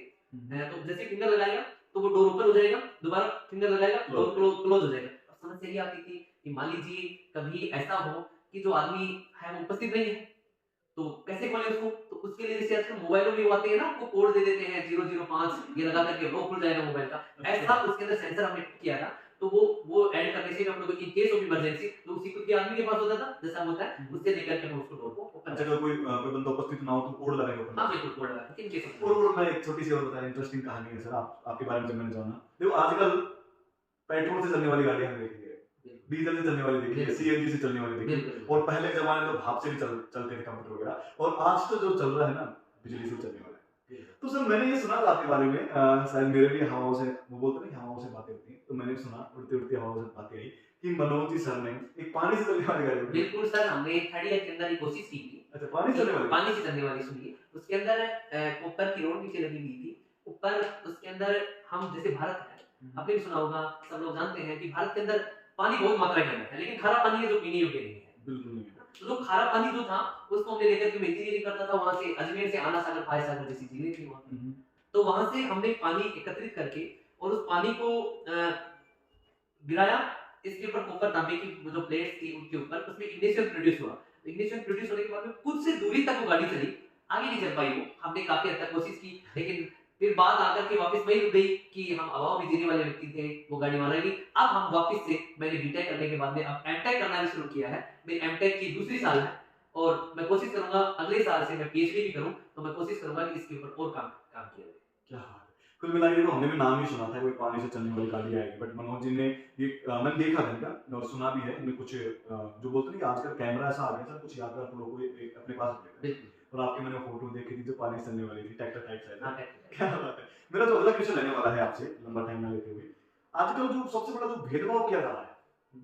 तो जैसे फिंगर लगाएगा तो वो डोर ओपन हो जाएगा, दोबारा फिंगर लगाएगा डोर क्लोज हो जाएगा। अब समस्या ये आती थी कि मान लीजिए कभी ऐसा हो कि जो आदमी है वो उपस्थित नहीं है, तो कैसे खोलें उसको? तो उसके लिए जैसे आजकल मोबाइलों में वो आते हैं ना, आपको कोड दे देते हैं 005 ये लगा करके लॉक खुल जाएगा मोबाइल का। ऐसा उसके अंदर सेंसर हमने फिट किया था। तो वो ऐड करने से हम लोगों को इन केस ऑफ इमरजेंसी तो उसी खुद के आदमी के पास होता था, जैसा होता है उससे लेकर के हम उसको डोर को ओपन अच्छा, अगर कोई बंदा उपस्थित ना हो तो कोड लगाएगा ऊपर। हाँ, बिल्कुल कोड लगा के इन केस ऑफ और मैं एक छोटी सी और बताया, इंटरेस्टिंग कहानी है सर, आपके बारे में जब मैंने जाना, देखो आजकल पेट्रोल से चलने वाली गाड़ियां हमने देखी है, डीजल से चलने वाली देखी है, सीएनजी से चलने वाली देखी है, और पहले के जमाने में तो भाप से भी चलते थे कंप्यूटर वगैरह, और आज तो जो चल रहा है ना बिजली से चलने वाला है। तो सर मैंने ये सुना था आपके बारे में, शायद मेरे भी हवाओं से, वो बोलते हैं हवाओं से बातें होती हैं, तो मैंने सुना उड़ती उड़ती हवाओं से बातें आई कि मनोज जी सर ने एक पानी से चलने वाली गाड़ी। बिल्कुल सर, हमने 3rd ईयर के अंदर ये कोशिश की थी। अच्छा, पानी से चलने वाली? पानी से चलने वाली, सुनिए। उसके अंदर ऊपर की रोड नीचे लगी हुई थी। ऊपर उसके अंदर हम जैसे भारत है, आपने भी सुना होगा, सब लोग जानते हैं कि भारत के अंदर पानी बहुत मात्रा के अंदर है, लेकिन खारा पानी है जो पीने योग्य नहीं है। बिल्कुल नहीं है। तो जो खारा पानी जो था उसको हमने लेकर के मैं इंजीनियरिंग करता था, वहां से अजमेर से आना सागर, फायर सागर जैसी चीजें थी वहां। तो वहां से हमने पानी एकत्रित करके और उस पानी को गिराया इसके ऊपर, कॉपर तांबे की जो प्लेट्स थी उनके ऊपर, उसमें इग्निशन प्रोड्यूस हुआ। इग्निशन प्रोड्यूस होने के बाद में कुछ से दूरी तक वो गाड़ी चली, आगे नहीं चल पाई वो। हमने काफी हद तक कोशिश की, लेकिन फिर बात आकर के वापस वही रुक गई कि हम अभाव में जीने वाले व्यक्ति थे, वो गाड़ी वाला नहीं। अब हम वापस से, मैंने बीटेक करने के बाद में अब एमटेक करना भी शुरू किया है। मेरी एमटेक की दूसरी साल है और मैं कोशिश करूंगा अगले साल से मैं पीएचडी भी करूं, तो मैं कोशिश करूंगा कि इसके ऊपर और काम किया जाए। क्या बात है। कुल मिला के तो हमने भी नाम ही सुना था कोई पानी से चलने वाली गाड़ी आएगी, बट मनोज जी ने ये मैंने देखा था इनका और सुना भी है, इनमें कुछ जो बोलते हैं कि आजकल कैमरा ऐसा आ गया सर, कुछ यादगार फोटो को अपने पास रख लेते हैं। और आपकी मैंने फोटो देखी थी जो पानी से चलने वाली थी, ट्रैक्टर टाइप साइड। क्या बात है। मेरा तो अगला क्वेश्चन लेने वाला है आपसे, लंबा टाइम ना लेते हुए, आजकल जो सबसे बड़ा जो भेदभाव किया जा रहा है,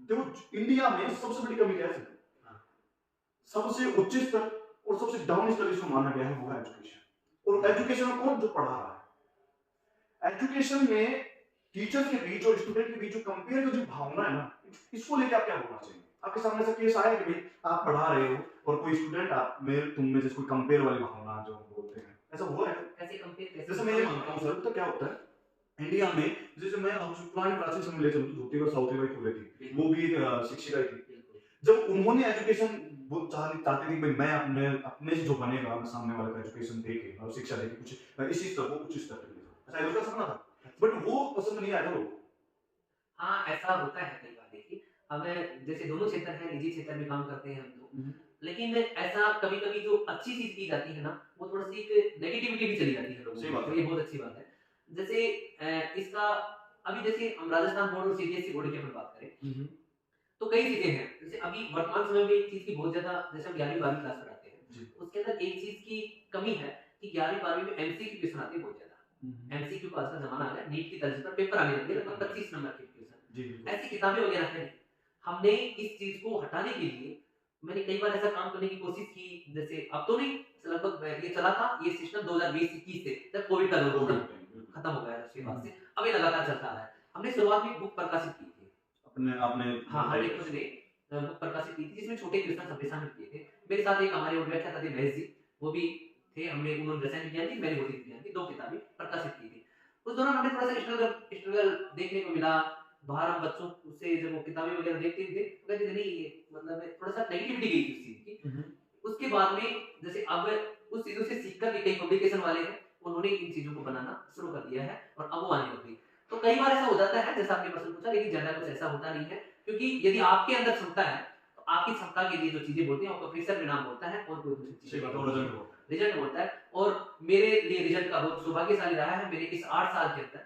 देखो इंडिया में सबसे बड़ी कमी क्या है? सबसे उच्च स्तर और सबसे डाउन स्तर जिसको माना गया है वो है एजुकेशन। और एजुकेशन में कौन जो पढ़ा रहा है? एजुकेशन में टीचर के बीच और स्टूडेंट के बीच जो कंपेयर की जो भावना है ना, इसको लेकर आप क्या बोलना चाहिए? आपके सामने से केस आया कि भाई आप पढ़ा रहे हो और कोई स्टूडेंट आप में तुम में जिसको कंपेयर वाली भावना जो बोलते हैं, ऐसा हुआ है? कैसे कंपेयर? जैसे मैं ये मानता हूं सर, तो क्या होता है इंडिया में, जैसे मैं पुरानी प्राचीन समय ले चलूं, धोती और सावित्रीबाई फुले थी, वो भी शिक्षिका थी। जब उन्होंने एजुकेशन वो चाहती थी भाई मैं अपने से जो बनेगा मैं सामने वाले का एजुकेशन देके और शिक्षा देके कुछ इसी स्तर को कुछ स्तर पे ले जाऊं, ऐसा उसका सपना था, बट वो पसंद नहीं आया लोगों को। हाँ, ऐसा होता है कई बार। देखिए हमें जैसे दोनों क्षेत्र है, निजी क्षेत्र में काम करते हैं हम लोग, लेकिन ऐसा कभी कभी जो अच्छी चीज की जाती है ना, वो थोड़ी सी एक नेगेटिविटी भी चली जाती है लोगों में, तो ये बहुत अच्छी बात है। जैसे इसका अभी जैसे हम राजस्थान बोर्ड और सीबीएसई बोर्ड की अपन बात करें, तो कई चीजें हैं। जैसे अभी वर्तमान समय में एक चीज की बहुत ज्यादा, जैसे हम 11वीं 12वीं क्लास पढ़ाते हैं, उसके अंदर एक चीज की कमी है कि 11वीं 12वीं में एमसीक्यू क्वेश्चन आते हैं बहुत ज्यादा। एमसीक्यू का आज का जमाना आ गया, नीट की तर्ज पर पेपर आने लगे, लगभग 25 नंबर के क्वेश्चन, ऐसी किताबें वगैरह हैं। हमने इस चीज को हटाने के लिए मैंने कई बार ऐसा काम करने की कोशिश की, जैसे अब तो नहीं, लगभग ये चला था ये सिस्टम 2020-21 से, जब कोविड का दौर खत्म हो गया उसके बाद से, अब ये लगातार चलता है। हमने शुरुआत में बुक प्रकाशित की थी आपने हाँ, हमने खुद ने बुक प्रकाशित की थी जिसमें छोटे क्वेश्चन हमने शामिल किए थे। मेरे साथ एक हमारे और व्याख्याता थे महेश जी, वो भी थे, हमने उन्होंने रसायन विज्ञान की, मैंने भौतिक विज्ञान की 2 किताबें प्रकाशित की थी। उस दौरान हमें थोड़ा सा स्ट्रगल देखने को मिला। बाहर हम बच्चों से जब वो किताबें वगैरह देखते थे तो कहते थे नहीं, मतलब थोड़ा सा नेगेटिविटी गई थी उस चीज की, उसके बाद में जैसे अब उस चीजों से सीखकर भी कई पब्लिकेशन वाले हैं, उन्होंने इन चीजों को बनाना शुरू कर दिया है और अब वो आने लग गई। तो कई बार ऐसा हो जाता है जैसा आपने प्रश्न पूछा, लेकिन ज्यादा कुछ ऐसा होता नहीं है, क्योंकि यदि आपके अंदर क्षमता है तो आपकी क्षमता के लिए जो चीजें बोलते हैं आपका प्रेशर परिणाम होता है और कोई दूसरी चीज रिजल्ट होता है। और मेरे लिए रिजल्ट का बहुत सौभाग्यशाली रहा है। मेरे इस 8 साल के अंदर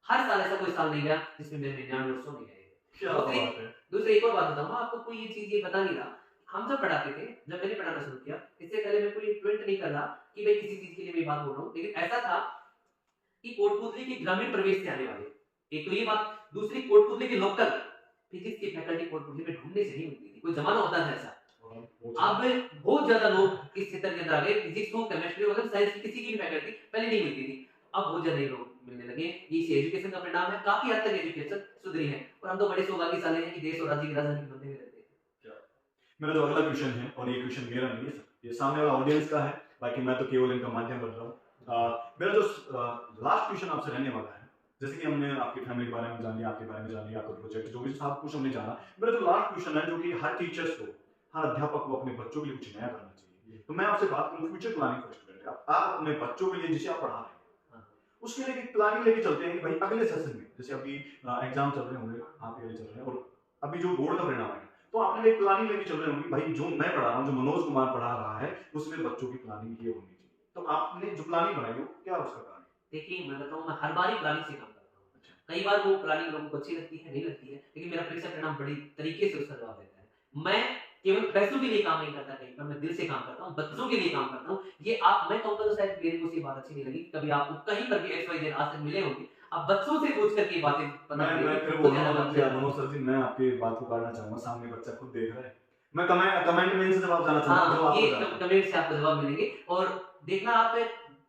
हर साल ऐसा कोई साल नहीं गया जिसमें मेरे 99 और 100 नहीं गए। दूसरी एक और बात बताऊंगा आपको, कोई ये चीज ये बता नहीं रहा। हम जब पढ़ाते थे, जब मैंने पढ़ाना शुरू किया, इससे पहले मैं कोई ट्वेंट नहीं कर रहा कि भाई किसी चीज के लिए मैं बात बोल रहा हूँ, लेकिन ऐसा था कि कोटपुतली के ग्रामीण प्रवेश से आने वाले, एक तो ये बात, दूसरी कोटपुतली के लोकल फिजिक्स की फैकल्टी कोटपुतली में ढूंढने से नहीं मिलती थी, कोई जमाना होता था ऐसा। अब बहुत ज्यादा लोग इस क्षेत्र के अंदर आ गए, फिजिक्स हो, केमिस्ट्री हो, मतलब साइंस की किसी की भी फैकल्टी पहले नहीं मिलती थी, अब बहुत ज्यादा लोग मिलने लगे। ये इसी एजुकेशन का परिणाम है, काफी हद तक एजुकेशन सुधरी है और हम तो बड़े सौभाग्यशाली हैं कि देश और राज्य की राजधानी के मध्य में रहते हैं। मेरा जो अगला क्वेश्चन है, और ये क्वेश्चन मेरा नहीं है, ये सामने वाला ऑडियंस का है, बाकी मैं तो केवल इनका माध्यम बन रहा हूँ। मेरा जो लास्ट क्वेश्चन आपसे रहने वाला है, जैसे कि हमने आपकी फैमिली के बारे में जान लिया, आपके बारे में जान लिया, आपका प्रोजेक्ट जो भी सब कुछ हमने जाना, मेरा जो लास्ट क्वेश्चन है, जो कि हर टीचर्स को, हर अध्यापक को अपने बच्चों के लिए कुछ नया करना चाहिए, तो मैं आपसे बात करूँ फ्यूचर प्लानिंग फॉर स्टूडेंट। आप अपने बच्चों के लिए जिसे आप पढ़ा रहे हैं उसके लिए एक प्लानिंग लेके चलते हैं कि भाई अगले सेशन में, जैसे अभी एग्जाम चल रहे होंगे, आप ये चल रहे हैं और अभी जो बोर्ड का परिणाम है, तो आपने एक प्लानिंग लेके चल रहे होंगे भाई जो मैं पढ़ा रहा हूँ, जो मनोज कुमार पढ़ा रहा है, उसमें बच्चों की प्लानिंग ये होनी चाहिए। तो आपने जो प्लानिंग बनाई हो, क्या उसका कारण? देखिए मैं बताऊँ, मैं हर बार ही प्लानिंग से काम करता हूँ। कई बार वो प्लानिंग लोगों को अच्छी लगती है, नहीं लगती है, लेकिन मेरा परीक्षा परिणाम बड़ी तरीके से उसका जवाब देता है। मैं केवल पैसों के लिए काम नहीं करता, कहीं पर मैं दिल से काम करता हूँ, बच्चों के लिए काम करता हूँ। ये आप, मैं कहूँगा तो शायद मेरे को ये बात अच्छी नहीं लगी, कभी आपको कहीं पर भी XYZ आज तक मिले होंगे, आप बच्चों से पूछ करके बातें मैं फिर बोल रहा हूँ मनोज सर जी, मैं आपकी बात को काटना चाहूंगा, सामने बच्चा खुद देख रहा है, मैं कमेंट में इनसे जवाब जाना चाहूंगा। ये कमेंट से आपको जवाब मिलेंगे। और देखना, आप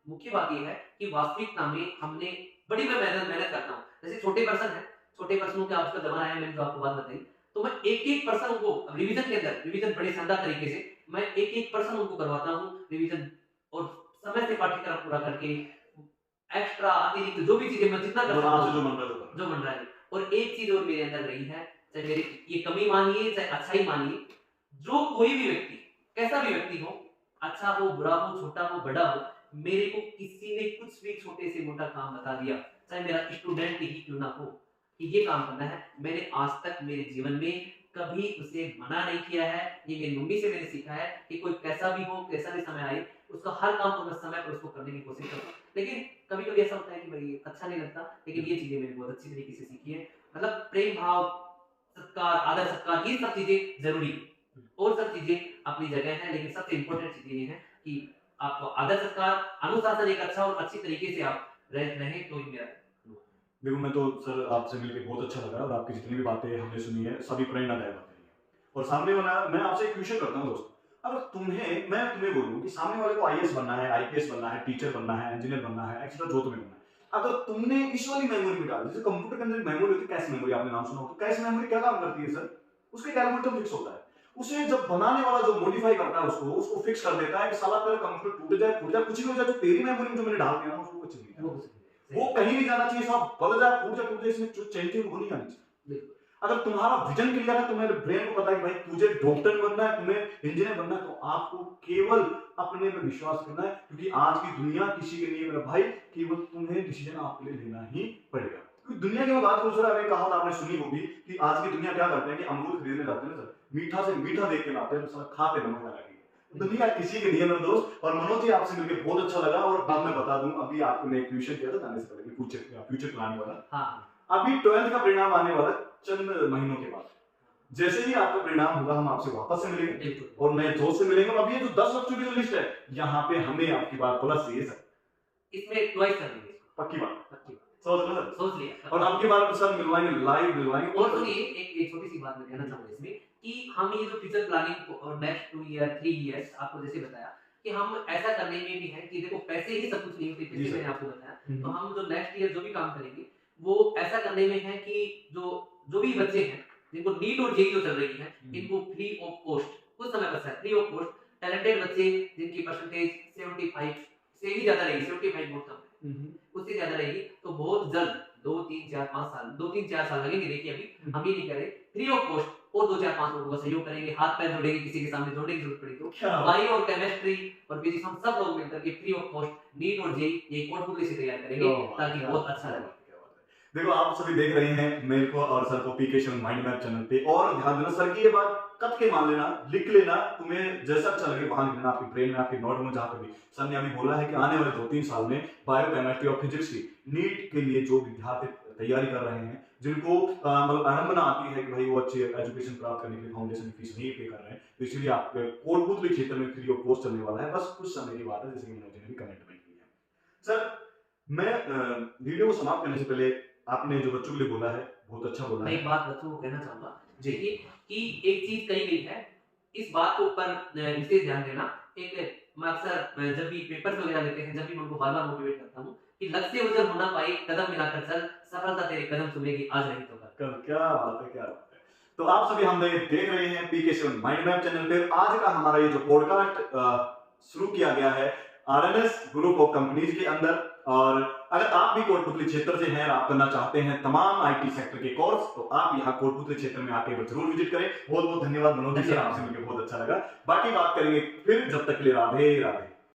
मुख्य बात ये है कि वास्तविकता में हमने बड़ी मेहनत करता हूँ। जैसे छोटे पर्सन है, छोटे पर्सनों के आजकल जमाना है, मैंने जो आपको बात बताई, तो मैं एक पर्सन को रिवीजन के अंदर, रिवीजन बड़े शानदार तरीके से मैं एक पर्सन उनको करवाता हूँ रिवीजन, और समय से पाठ्यक्रम पूरा करके एक्स्ट्रा अतिरिक्त जो भी चीजें मैं जितना कर सकता हूँ, जो बन रहा है। और एक चीज और मेरे अंदर रही है, चाहे मेरी ये कमी मानिए चाहे अच्छाई मानिए, जो कोई भी व्यक्ति, कैसा भी व्यक्ति हो, अच्छा हो, बुरा हो, छोटा हो, बड़ा हो, मेरे को किसी ने कुछ भी छोटे से मोटा काम बता दिया, चाहे मेरा स्टूडेंट ही क्यों ना हो, कि ये काम करना है, मैंने आज तक मेरे जीवन में कभी उसे मना नहीं किया है। ये मेरी मम्मी से मैंने सीखा है कि कोई कैसा भी हो, कैसा भी समय आए, उसका हर काम को मैं समय पर उसको करने की कोशिश करता हूँ। लेकिन कभी कभी ऐसा होता है कि भाई अच्छा नहीं लगता, लेकिन ये चीजें मैंने बहुत अच्छी तरीके से सीखी है। मतलब प्रेम भाव, सत्कार, आदर सत्कार, ये सब चीजें जरूरी, और सब चीजें अपनी जगह है, लेकिन सबसे इंपॉर्टेंट चीजें ये है कि आपको आदर सत्कार, अनुशासन एक अच्छा और अच्छी तरीके से आप रहे, तो ही मेरा। देखो मैं तो सर आपसे मिलकर बहुत अच्छा लगा, और आपकी जितनी भी बातें हमने सुनी है सभी प्रेरणादायक बातें हैं। और सामने वाला, मैं आपसे एक क्वेश्चन करता हूँ दोस्त, अगर मैं तुम्हें बोलूँ कि सामने वाले को IAS बनना है, IPS बनना है, टीचर बनना है, इंजीनियर बनना है, एक्सेट्रा जो तुम्हें बनना है, अगर तुमने इस वाली मेमोरी में डाल, जैसे कंप्यूटर के अंदर मेमोरी होती है, कैश मेमोरी, आपने नाम सुना हो, तो कैश मेमोरी क्या काम करती है सर? उसके कैलकुलेटर फिक्स होता है, उसे जब बनाने वाला जो मॉडिफाई करता है उसको फिक्स कर देता है कि साला तेरा कंप्यूटर टूट जाए, फूट जाए, कुछ भी हो जाए, जो तेरी मेमोरी में जो मैंने डाल दिया ना उसको कुछ नहीं, वो कहीं नहीं जाना चाहिए, सब बदल जाए, फूट जाए, इसमें जो चाहिए वो नहीं आनी चाहिए। अगर तुम्हारा विजन क्लियर है, तुम्हारे ब्रेन को पता है कि भाई तुझे डॉक्टर बनना है, तुम्हें इंजीनियर बनना है, तो आपको केवल अपने में विश्वास करना है, क्योंकि आज की दुनिया किसी के लिए मेरा भाई, केवल तुम्हें डिसीजन आपके लिए लेना ही पड़ेगा। क्योंकि दुनिया की बात करूं सर, अभी कहावत आपने सुनी होगी कि आज की दुनिया क्या करते हैं कि अमरूद खरीदने जाते हैं सर, मीठा से मीठा देख के लाते हैं, तो खाते नमक लगा के। दुनिया किसी के लिए मेरे दोस्त। और मनोज जी आपसे मिलकर बहुत अच्छा लगा। और अब मैं बता दूं, अभी आपको मैं एक क्वेश्चन किया था जाने से पहले, फ्यूचर प्लान वाला। हाँ, अभी 12th का परिणाम आने वाला चंद महीनों के बाद, जैसे ही आपका परिणाम होगा हम आपसे वापस से मिलेंगे और नए दोस्त से मिलेंगे। और अभी ये जो 10 बच्चों की जो लिस्ट है, यहाँ पे हमें आपकी बात प्लस चाहिए सर, इसमें ट्वाइस कर देंगे, पक्की बात, पक्की सोच लो सर, सोच लिया। और आपकी बात सर मिलवाएंगे, लाइव मिलवाएंगे। और सुनिए, एक छोटी सी बात मैं कहना चाहूंगा इसमें, कि हम ये जो फ्यूचर प्लानिंग और नेक्स्ट 2 ईयर 3 इयर्स, आपको जैसे बताया कि हम ऐसा करने में भी है कि देखो पैसे ही सब कुछ नहीं होते, जैसे मैंने आपको बताया। तो हम जो नेक्स्ट ईयर जो भी काम करेंगे वो ऐसा करने में है कि जो भी बच्चे हैं जिनको नीट और जेईई जो चल रही है, इनको फ्री ऑफ कॉस्ट, कुछ समय बचा है, फ्री ऑफ कॉस्ट, टैलेंटेड बच्चे जिनकी परसेंटेज 75 से भी ज्यादा रहेगी, 75 बहुत कम है, उससे ज्यादा रहेगी, तो बहुत जल्द 2 3 4 5 साल 2 3 4 साल लगेंगे। देखिए अभी हम ये नहीं कर रहे, फ्री ऑफ कॉस्ट और 2-4-5 लोगों का सहयोग करेंगे, हाथ पैर जोड़ेंगे, किसी के सामने जोड़ने की जरूरत पड़ी तो क्या बायो और केमिस्ट्री और फिजिक्स हम सब लोग मिलकर के फ्री ऑफ कॉस्ट नीट और जेईई ये कोटपुतली से तैयार करेंगे ताकि बहुत अच्छा लगे। देखो आप सभी देख रहे हैं मेरे को और सर को पीके शर्मा माइंड मैप चैनल पे, और ध्यान देना सर की ये बात कत के मान लेना, लिख लेना, तुम्हें जैसा अच्छा लगे वहां लिखना, आपके ब्रेन में, आपके नोट में, जहां पे भी। सर ने अभी बोला है कि आने वाले 2-3 साल में बायो केमिस्ट्री और फिजिक्स की नीट के लिए जो विद्यार्थी तैयारी कर रहे हैं, जिनको मतलब अड़म्बना आती है कि भाई वो अच्छी एजुकेशन प्राप्त करने के लिए फाउंडेशन फीस नहीं पे कर रहे हैं, तो इसलिए आप कोटपुतली क्षेत्र में फ्री ऑफ कॉस्ट चलने वाला है, बस कुछ समय की बात है, जैसे कि मनोज ने भी कमेंट में की है। सर मैं वीडियो को समाप्त करने से पहले आपने जो बच्चों के लिए बोला है बहुत अच्छा बोला मैं है। एक बात बच्चों को कहना चाहूंगा देखिए कि एक चीज कही गई है, इस बात को ऊपर विशेष ध्यान देना। एक मैं अक्सर जब भी पेपर वगैरह लेते हैं, जब भी मैं उनको बार बार मोटिवेट करता हूँ कि लक्ष्य उजर होना पाई, कदम मिलाकर चल, सफलता तेरे कदम चुमेगी, आज नहीं तो कल। क्या बात है, क्या बात है। तो आप सभी हम देख रहे हैं पीके शर्मा माइंड मैप चैनल पे आज का हमारा ये जो पॉडकास्ट शुरू किया गया है आरएनएस ग्रुप ऑफ कंपनीज के अंदर। और अगर आप भी कोटपुतली क्षेत्र से हैं और आप करना चाहते हैं तमाम आईटी सेक्टर के कोर्स, तो आप यहाँ कोटपुतली क्षेत्र में आके जरूर विजिट करें। बहुत बहुत धन्यवाद मनोज जी, आपसे मिलकर बहुत अच्छा लगा। बाकी बात करेंगे फिर, जब तक के लिए राधे राधे।